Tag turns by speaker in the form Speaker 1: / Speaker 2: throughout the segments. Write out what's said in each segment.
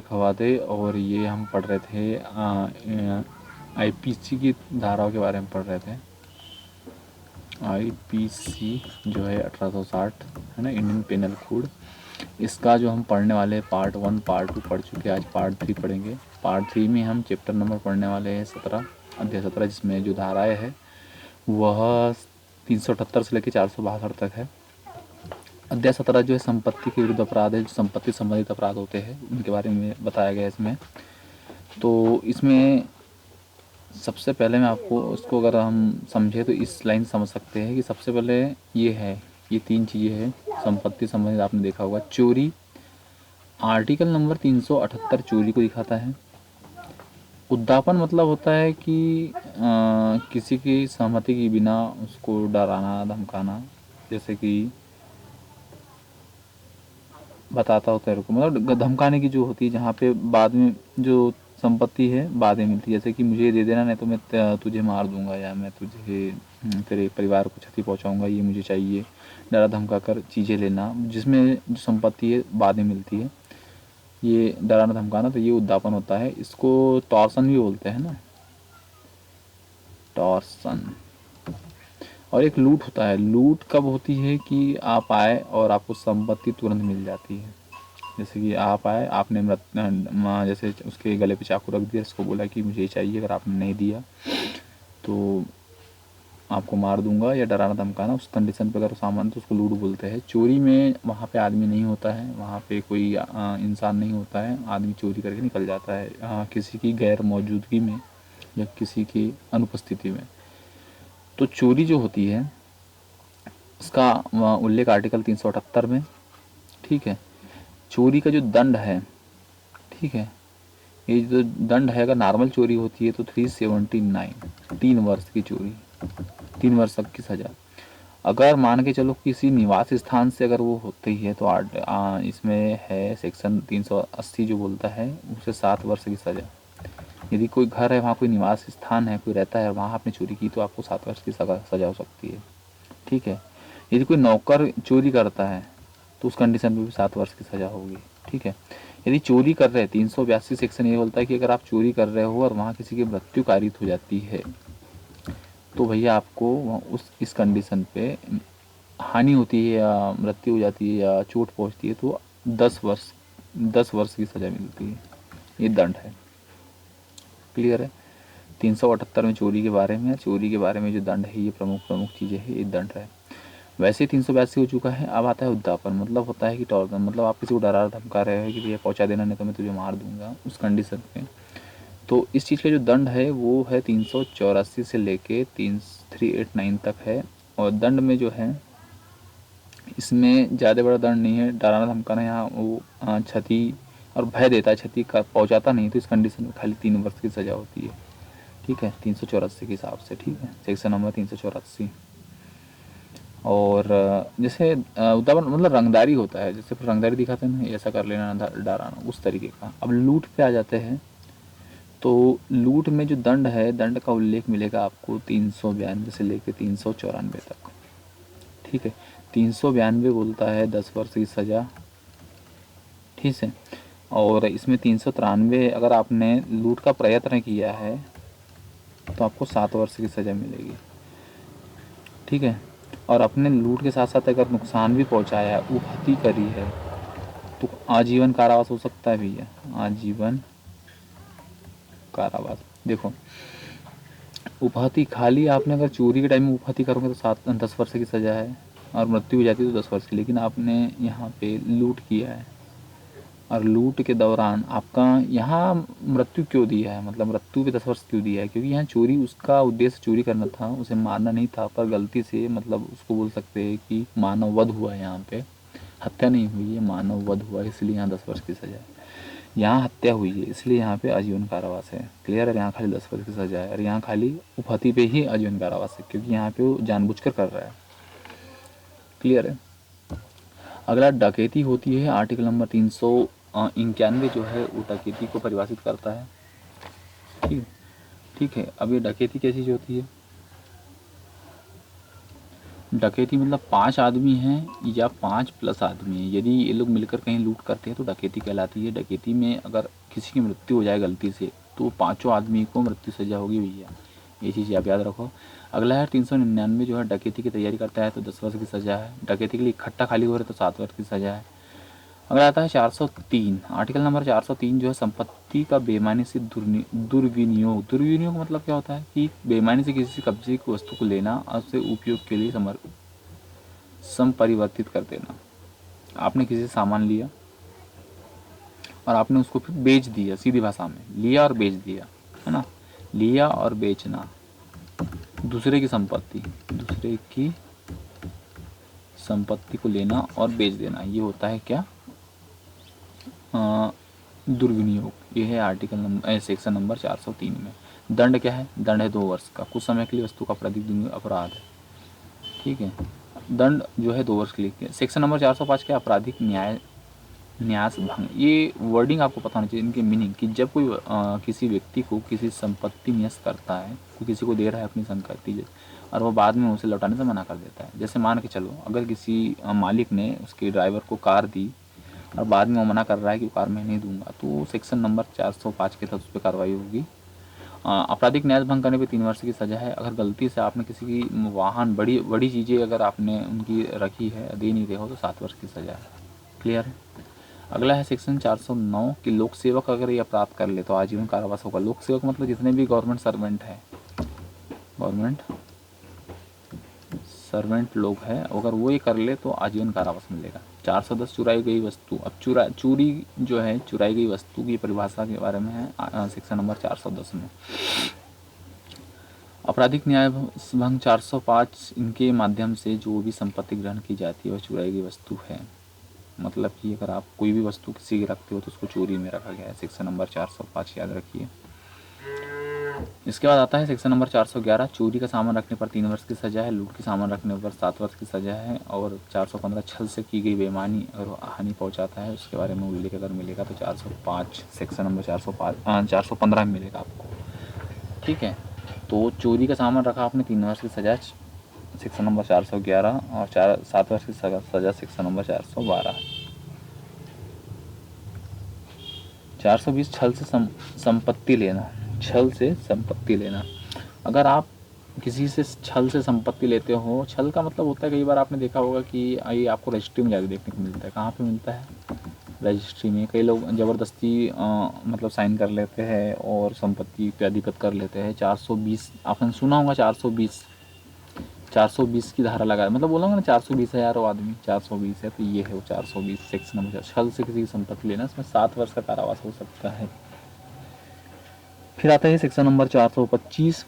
Speaker 1: खवा दे। और ये हम पढ़ रहे थे आईपीसी की धाराओं के बारे में पढ़ रहे थे। आईपीसी जो है 1860 है ना, इंडियन पेनल कोड। इसका जो हम पढ़ने वाले पार्ट 1 पार्ट 2 पढ़ चुके हैं, आज पार्ट 3 पढ़ेंगे। पार्ट 3 में हम चैप्टर नंबर पढ़ने वाले हैं 17, अध्याय 17, जिसमें जो धाराएँ है वह 378 से लेकर 462 तक है। अध्याय 17 जो है संपत्ति के विरुद्ध अपराध है, जो संपत्ति संबंधित अपराध होते हैं उनके बारे में बताया गया है इसमें। तो इसमें सबसे पहले मैं आपको उसको अगर हम समझे तो इस लाइन समझ सकते हैं कि सबसे पहले ये है, ये 3 चीज़ें हैं संपत्ति संबंधित। आपने देखा होगा चोरी, आर्टिकल नंबर 378 चोरी को दिखाता है। उद्यापन मतलब होता है कि किसी की सहमति के बिना उसको डराना धमकाना, जैसे कि बताता होता है रुको, मतलब धमकाने की जो होती है, जहाँ पे बाद में जो संपत्ति है बाद में मिलती है। जैसे कि मुझे दे देना, नहीं तो मैं तुझे मार दूंगा, या मैं तुझे तेरे परिवार को क्षति पहुंचाऊंगा, ये मुझे चाहिए। डरा धमका कर चीज़ें लेना, जिसमें जो संपत्ति है बाद में मिलती है, ये डराना धमकाना, तो ये उद्यापन होता है। इसको टॉर्सन भी बोलते हैं ना, टॉर्सन। और एक लूट होता है। लूट कब होती है कि आप आए और आपको संपत्ति तुरंत मिल जाती है। जैसे कि आप आए, आपने जैसे उसके गले पे चाकू रख दिया, उसको बोला कि मुझे ये चाहिए, अगर आपने नहीं दिया तो आपको मार दूंगा, या डराना धमकाना, उस कंडीशन पे अगर सामान, तो उसको लूट बोलते हैं। चोरी में वहाँ पे आदमी नहीं होता है, वहाँ पे कोई इंसान नहीं होता है, आदमी चोरी करके निकल जाता है किसी की गैर मौजूदगी में या किसी की अनुपस्थिति में। तो चोरी जो होती है उसका उल्लेख आर्टिकल 378 में, ठीक है। चोरी का जो दंड है, ठीक है, ये जो दंड है, अगर नॉर्मल चोरी होती है तो 379, 3 वर्ष की चोरी, 3 वर्ष तक की सज़ा। अगर मान के चलो किसी निवास स्थान से अगर वो होती है तो इसमें है सेक्शन 380 जो बोलता है उसे 7 वर्ष की सज़ा। यदि कोई घर है, वहाँ कोई निवास स्थान है, कोई रहता है, वहाँ आपने चोरी की तो आपको 7 वर्ष की सज़ा हो सकती है, ठीक है। यदि कोई नौकर चोरी करता है तो उस कंडीशन में भी 7 वर्ष की सज़ा होगी, ठीक है। यदि चोरी कर रहे हैं, 382 सेक्शन ये बोलता है कि अगर आप चोरी कर रहे हो और वहाँ किसी की मृत्यु कारित हो जाती है तो भैया आपको उस इस कंडीशन पे हानि होती है या मृत्यु हो जाती है या चोट पहुँचती है तो 10 वर्ष की सज़ा मिलती है। ये दंड है, क्लियर है। 378 में चोरी के बारे में, चोरी के बारे में जो दंड है, ये प्रमुख चीज़ें हैं, ये दंड है। वैसे 382 हो चुका है। अब आता है उद्यापन, मतलब होता है कि टॉर्चर, मतलब आप किसी को डरा धमका रहे हो कि भैया पहुंचा देना, नहीं तो मैं तुझे मार दूंगा, उस कंडीशन पे। तो इस चीज़ का जो दंड है वो है 384 से लेके 389 तक है। और दंड में जो है इसमें ज़्यादा बड़ा दंड नहीं है, डराना धमकाना, यहाँ वो क्षति और भय देता है, क्षति का पहुँचाता नहीं, तो इस कंडीशन में खाली 3 वर्ष की सज़ा होती है, ठीक है, 384 के हिसाब से, ठीक है, सेक्शन नंबर 384। और जैसे उद्यापन मतलब रंगदारी होता है, जैसे रंगदारी दिखाते हैं ना, ऐसा कर लेना डराना, उस तरीके का। अब लूट पे आ जाते हैं, तो लूट में जो दंड है, दंड का उल्लेख मिलेगा आपको 392 से लेकर 394 तक, ठीक है। 392 बोलता है 10 वर्ष की सज़ा, ठीक है। और इसमें 393 अगर आपने लूट का प्रयत्न किया है तो आपको 7 वर्ष की सज़ा मिलेगी, ठीक है। और अपने लूट के साथ साथ अगर नुकसान भी पहुंचाया है, उपहति करी है, तो आजीवन कारावास हो सकता है भैया, आजीवन कारावास। देखो उपहति, खाली आपने अगर चोरी के टाइम में उपहति करोगे तो 10 वर्ष की सज़ा है, और मृत्यु हो जाती है तो 10 वर्ष की। लेकिन आपने यहाँ पे लूट किया है और लूट के दौरान आपका यहाँ मृत्यु क्यों दिया है, मतलब मृत्यु पे 10 वर्ष क्यों दिया है, क्योंकि यहाँ चोरी, उसका उद्देश्य चोरी करना था, उसे मारना नहीं था, पर गलती से, मतलब उसको बोल सकते हैं कि मानव वध हुआ है, यहाँ पे हत्या नहीं हुई है, मानव वध हुआ है, इसलिए यहाँ 10 वर्ष की सज़ा है। यहाँ हत्या हुई है इसलिए यहाँ पे आजीवन कारावास है, क्लियर है। यहाँ खाली 10 वर्ष की सज़ा है, और यहाँ खाली उपहति पे ही आजीवन कारावास है, क्योंकि यहाँ पे वो जानबूझकर कर रहा है, क्लियर है। अगला डकैती होती है, आर्टिकल नंबर 391 जो है वो डकैती को परिभाषित करता है, ठीक है। अब ये डकैती कैसी होती है, डकैती मतलब 5 आदमी हैं या 5 प्लस आदमी हैं, यदि ये लोग मिलकर कहीं लूट करते हैं तो डकैती कहलाती है। डकैती में अगर किसी की मृत्यु हो जाए गलती से तो पाँचों आदमी को मृत्यु सजा होगी भैया, ये चीज़ आप याद रखो। अगला है 399 जो है डकैती की तैयारी करता है तो 10 वर्ष की सज़ा है। डकैती के लिए इकट्ठा खाली हो रहे तो 7 वर्ष की सज़ा है। अगला आता है 403, आर्टिकल नंबर 403 जो है संपत्ति का बेईमानी से दुर्विनियोग। दुर्विनियोग मतलब क्या होता है कि बेईमानी से किसी से कब्जे की वस्तु को लेना और उसे उपयोग के लिए संपरिवर्तित कर देना। आपने किसी से सामान लिया और आपने उसको फिर बेच दिया, सीधी भाषा में लिया और बेच दिया, है ना। लिया और बेचना, दूसरे की संपत्ति को लेना और बेच देना, ये होता है क्या, दुर्विनियोग। ये है आर्टिकल नंबर सेक्शन नंबर 403 में। दंड क्या है, दंड है 2 वर्ष का, कुछ समय के लिए वस्तु का प्रतिद्वंदी अपराध है, ठीक है। दंड जो है 2 वर्ष के लिए। सेक्शन नंबर 405 के आपराधिक न्यास भंग, ये वर्डिंग आपको पता होनी चाहिए, इनकी मीनिंग कि जब कोई किसी व्यक्ति को किसी संपत्ति न्यास करता है, कोई किसी को दे रहा है अपनी संपत्ति और वो बाद में उसे लौटाने से मना कर देता है। जैसे मान के चलो अगर किसी मालिक ने उसके ड्राइवर को कार दी और बाद में वो मना कर रहा है कि कार मैं नहीं दूंगा, तो सेक्शन नंबर 405 के तहत उस पर कार्रवाई होगी। आपराधिक न्याय भंग करने पे 3 वर्ष की सज़ा है। अगर गलती से आपने किसी की वाहन बड़ी चीज़ें अगर आपने उनकी रखी है, दे नहीं रहे हो, तो 7 वर्ष की सज़ा है। क्लियर है। अगला है सेक्शन 409 कि लोक सेवक अगर ये अपराध कर ले तो आजीवन कारावास होगा। लोक सेवक मतलब जितने भी गवर्नमेंट सर्वेंट लोग हैं, अगर वो ये कर ले तो आजीवन कारावास मिलेगा। 410 चुराई गई वस्तु। अब चोरी जो है, चुराई गई वस्तु की परिभाषा के बारे में है सेक्शन नंबर 410 में। आपराधिक न्याय भंग 405, इनके माध्यम से जो भी संपत्ति ग्रहण की जाती है वह चुराई गई वस्तु है। मतलब कि अगर आप कोई भी वस्तु किसी की रखते हो तो उसको चोरी में रखा गया है, सेक्शन नंबर 405 याद रखिए। इसके बाद आता है सेक्शन नंबर 411, चोरी का सामान रखने पर 3 वर्ष की सज़ा है, लूट के सामान रखने पर 7 वर्ष की सज़ा है। और 415 छल से की गई बेईमानी अगर हानि पहुंचाता है उसके बारे में उल्लेख अगर मिलेगा तो 405 सेक्शन नंबर 415 में मिलेगा आपको, ठीक है। तो चोरी का सामान रखा आपने 3 वर्ष की सज़ा सेक्शन नंबर 411 और 7 वर्ष की सज़ा सेक्शन नंबर 412। 420 छल से संपत्ति लेना। छल से संपत्ति लेना, अगर आप किसी से छल से संपत्ति लेते हो, छल का मतलब होता है कई बार आपने देखा होगा कि ये आपको रजिस्ट्री में जाके देखने को मिलता है। कहाँ पे मिलता है, रजिस्ट्री में। कई लोग ज़बरदस्ती मतलब साइन कर लेते हैं और संपत्ति पे अधिगत कर लेते हैं। 420 आपने सुना होगा, 420 की धारा लगा, मतलब बोला ना 420 है यार वो आदमी, 420 है तो ये है वो 420 सेक्शन नंबर। छल से किसी की संपत्ति लेना, इसमें 7 वर्ष का कारावास हो सकता है। फिर आता है सेक्शन नंबर 425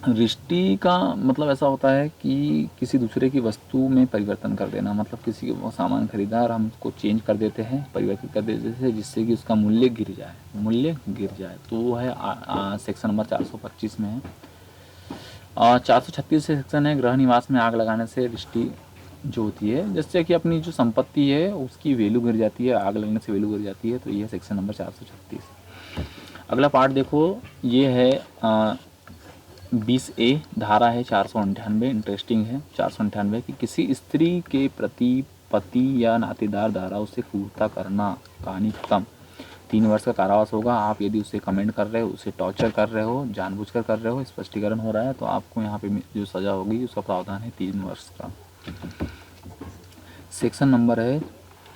Speaker 1: रिष्टी का मतलब ऐसा होता है कि किसी दूसरे की वस्तु में परिवर्तन कर देना। मतलब किसी को सामान खरीदा और हम उसको चेंज कर देते हैं, परिवर्तित कर देते हैं, जिससे कि उसका मूल्य गिर जाए, तो वो है सेक्शन नंबर 425 में है। 436 सेक्शन है गृह निवास में आग लगाने से रिष्टी जो होती है, जैसे कि अपनी जो संपत्ति है उसकी वैल्यू गिर जाती है, आग लगने से वैल्यू गिर जाती है, तो ये सेक्शन नंबर 436। अगला पार्ट देखो, ये है 20A धारा है 498, इंटरेस्टिंग है 498 कि किसी स्त्री के प्रति पति या नातेदार द्वारा उसे क्रूरता करना, कहानी खत्म, 3 वर्ष का कारावास होगा। आप यदि उसे कमेंट कर रहे हो, उसे टॉर्चर कर रहे हो, जानबूझकर कर रहे हो, स्पष्टीकरण हो रहा है, तो आपको यहाँ पे जो सज़ा होगी उसका प्रावधान है 3 वर्ष का। सेक्शन नंबर है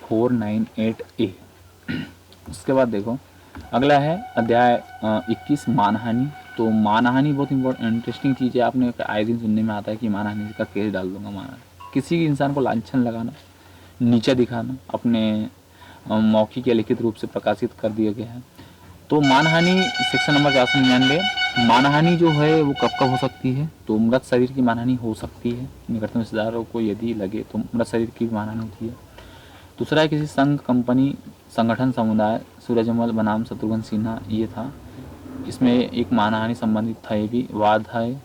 Speaker 1: 498A। उसके बाद देखो अगला है अध्याय 21 मानहानि। तो मानहानि बहुत इंटरेस्टिंग चीज़ है, आपने आए दिन सुनने में आता है कि मानहानि का केस डाल दूंगा। मानहानि किसी इंसान को लांछन लगाना, नीचा दिखाना, अपने मौखिक या लिखित रूप से प्रकाशित कर दिया गया है। तो मानहानि सेक्शन नंबर 499, मानहानि जो है वो कब कब हो सकती है, तो मृत शरीर की मानहानि हो सकती है, निकटतम रिश्तेदारों को यदि लगे तो मृत शरीर की मानहानि होती है। दूसरा है किसी संघ, कंपनी, संगठन, समुदाय, सूरजमल बनाम शत्रुघ्न सिन्हा ये था, इसमें एक मानहानि संबंधित था। ये भी वाद है।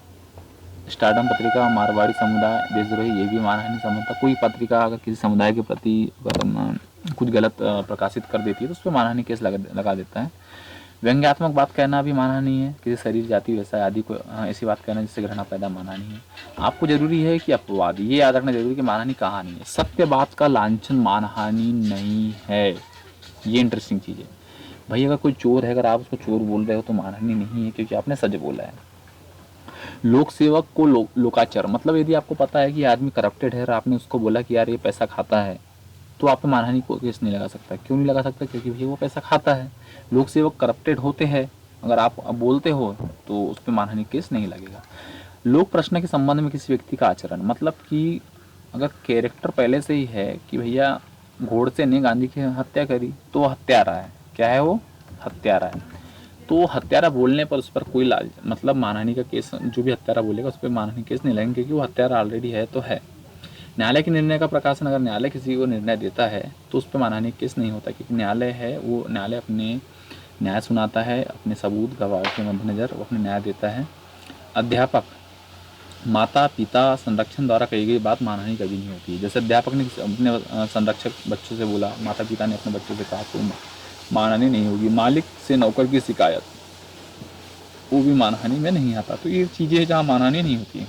Speaker 1: स्टारडम पत्रिका, मारवाड़ी समुदाय, देशद्रोही, ये भी मानहानि संबंध था। कोई पत्रिका अगर किसी समुदाय के प्रति कुछ गलत प्रकाशित कर देती है तो उस पर मानहानि केस लगा देता है। व्यंग्यात्मक बात कहना भी मानहानि है, किसी शरीर, जाति, व्यवसाय आदि को ऐसी बात कहना जिससे घृणा पैदा, मानहानि है। आपको जरूरी है कि अपवाद, ये याद रखना जरूरी कि मानहानि कहाँ नहीं है। सत्य बात का लांछन मानहानि नहीं है, ये इंटरेस्टिंग चीज़ है भाई। अगर कोई चोर है, अगर आप उसको चोर बोल रहे हो तो मानहानि नहीं है, क्योंकि आपने सच बोला है। लोक सेवक को लोकाचार, मतलब यदि आपको पता है कि आदमी करप्टेड है और आपने उसको बोला कि यार ये पैसा खाता है, तो आप पे मानहानि को केस नहीं लगा सकता। क्यों नहीं लगा सकता? क्योंकि भैया वो पैसा खाता है। लोक सेवक करप्टेड होते हैं, अगर आप अब बोलते हो तो उस पर मानहानि केस नहीं लगेगा। लोक प्रश्न के संबंध में किसी व्यक्ति का आचरण, मतलब कि अगर कैरेक्टर पहले से ही है कि भैया गोडसे ने गांधी की हत्या करी तो वो हत्यारा है। क्या है वो? हत्यारा है। तो हत्यारा बोलने पर उस पर कोई लाल, मतलब मानहानि का केस, जो भी हत्यारा बोलेगा उस पर मानहानि केस नहीं लगेंगे, क्योंकि वो हत्यारा ऑलरेडी है तो है। न्यायालय के निर्णय का प्रकाशन, अगर न्यायालय किसी को निर्णय देता है तो उस पर मानहानि केस नहीं होता, क्योंकि न्यायालय है वो, न्यायालय अपने न्याय सुनाता है, अपने सबूत गवाह के मद्देनजर वो अपने न्याय देता है। अध्यापक, माता पिता संरक्षण द्वारा कही गई बात मानहानि कभी नहीं होती। जैसे अध्यापक ने अपने संरक्षक बच्चों से बोला, माता पिता ने अपने बच्चों से कहा, तो मानहानि नहीं होगी। मालिक से नौकर की शिकायत, वो भी मानहानि में नहीं आता। तो ये चीज़ें जहाँ मानहानि नहीं होती है।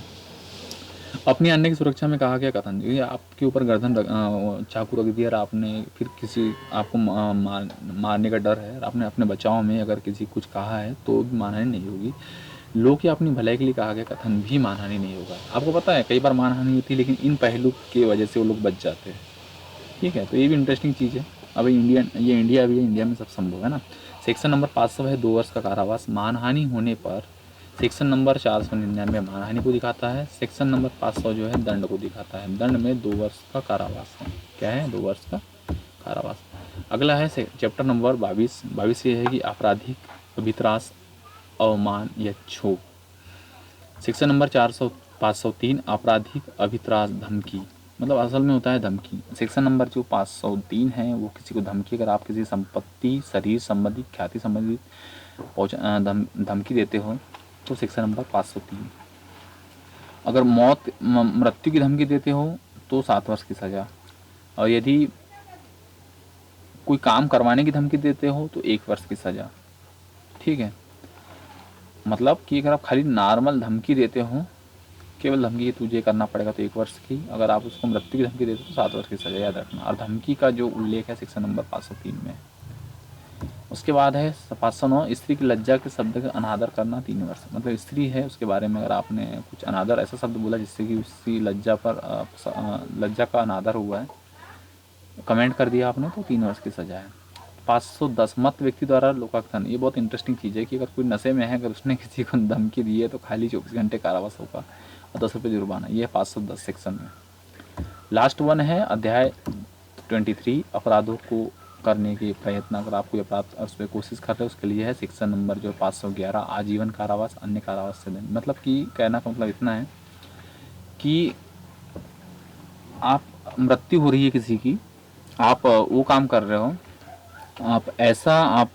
Speaker 1: अपनी अन्य की सुरक्षा में कहा गया कथन, ये आपके ऊपर गर्दन चाकू रख दिया और आपने फिर किसी आपको मारने का डर है और आपने अपने बचाव में अगर किसी कुछ कहा है तो भी मानहानि नहीं होगी। लोग या अपनी भलाई के लिए कहा गया कथन भी मानहानि नहीं होगा। आपको पता है कई बार मानहानि होती है, लेकिन इन पहलू की वजह से वो लोग बच जाते हैं। ठीक है, तो ये भी इंटरेस्टिंग चीज़ है। अब ये इंडिया भी है, इंडिया में सब संभव है ना। सेक्शन नंबर 500 है 2 वर्ष का कारावास। मानहानि होने पर सेक्शन नंबर 499 मानहानि को दिखाता है। सेक्शन नंबर 500 जो है दंड को दिखाता है। दंड में 2 वर्ष का कारावास है। क्या है? 2 वर्ष का कारावास। अगला है चैप्टर नंबर 22। 22 ये है कि आपराधिक अभित्रास, अवमान या क्षोभ। सेक्शन नंबर 503 आपराधिक अभित्रास, धमकी, मतलब असल में होता है धमकी। सेक्शन नंबर जो 503 है वो किसी को धमकी, अगर आप किसी संपत्ति, शरीर संबंधी, ख्याति संबंधी धमकी देते हो तो सेक्शन नंबर 503। अगर मृत्यु की धमकी देते हो तो 7 वर्ष की सज़ा, और यदि कोई काम करवाने की धमकी देते हो तो 1 वर्ष की सज़ा। ठीक है, मतलब कि अगर आप खाली नॉर्मल धमकी देते हो, केवल धमकी तुझे करना पड़ेगा, तो 1 वर्ष की। अगर आप उसको मृत्यु की धमकी देते हो तो 7 वर्ष की सज़ा, याद रखना। और धमकी का जो उल्लेख है सेक्शन नंबर 503 में। उसके बाद है 509 स्त्री की लज्जा के शब्द का अनादर करना 3 वर्ष, मतलब स्त्री है उसके बारे में अगर आपने कुछ अनादर, ऐसा शब्द बोला जिससे कि उसकी लज्जा पर लज्जा का अनादर हुआ है, कमेंट कर दिया आपने, तो 3 वर्ष की सज़ा है। 510 मत व्यक्ति द्वारा लोकाकथन, ये बहुत इंटरेस्टिंग चीज़ है कि अगर कोई नशे में है, अगर उसने किसी को धमकी दी है तो खाली 24 घंटे कारावास होगा और 10 रुपये जुर्माना। ये है 510 सेक्शन में। लास्ट वन है अध्याय 23 अपराधों को करने के प्रयत्न, अगर आप कोई अपराध उस पर कोशिश कर रहे हो उसके लिए है सेक्शन नंबर जो 511 आजीवन कारावास, अन्य कारावास से दंड। मतलब कि कहना का मतलब इतना है कि आप मृत्यु हो रही है किसी की, आप वो काम कर रहे हो, आप ऐसा आप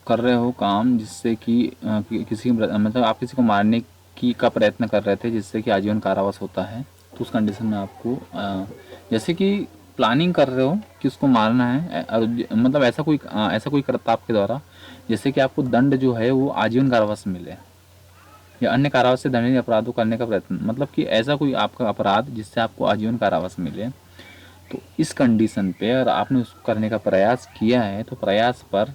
Speaker 1: कर रहे हो काम जिससे कि किसी मतलब आप किसी को मारने की का प्रयत्न कर रहे थे जिससे कि आजीवन कारावास होता है, तो उस कंडीशन में आपको जैसे कि प्लानिंग कर रहे हो कि उसको मारना है, मतलब ऐसा कोई करता आपके द्वारा जैसे कि आपको दंड जो है वो आजीवन कारावास मिले या अन्य कारावास से दंडनीय अपराधों करने का प्रयत्न, मतलब कि ऐसा कोई आपका अपराध जिससे आपको आजीवन कारावास मिले, तो इस कंडीशन पे अगर आपने उसको करने का प्रयास किया है तो प्रयास पर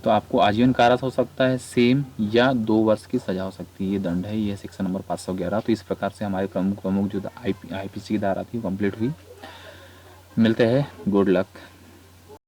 Speaker 1: तो आपको आजीवन कारावास हो सकता है सेम, या 2 वर्ष की सजा हो सकती है। ये दंड है, ये सेक्शन नंबर 511। तो इस प्रकार से हमारे प्रमुख जो आईपीसी की धारा थी वो कंप्लीट हुई। मिलते हैं, गुड लक।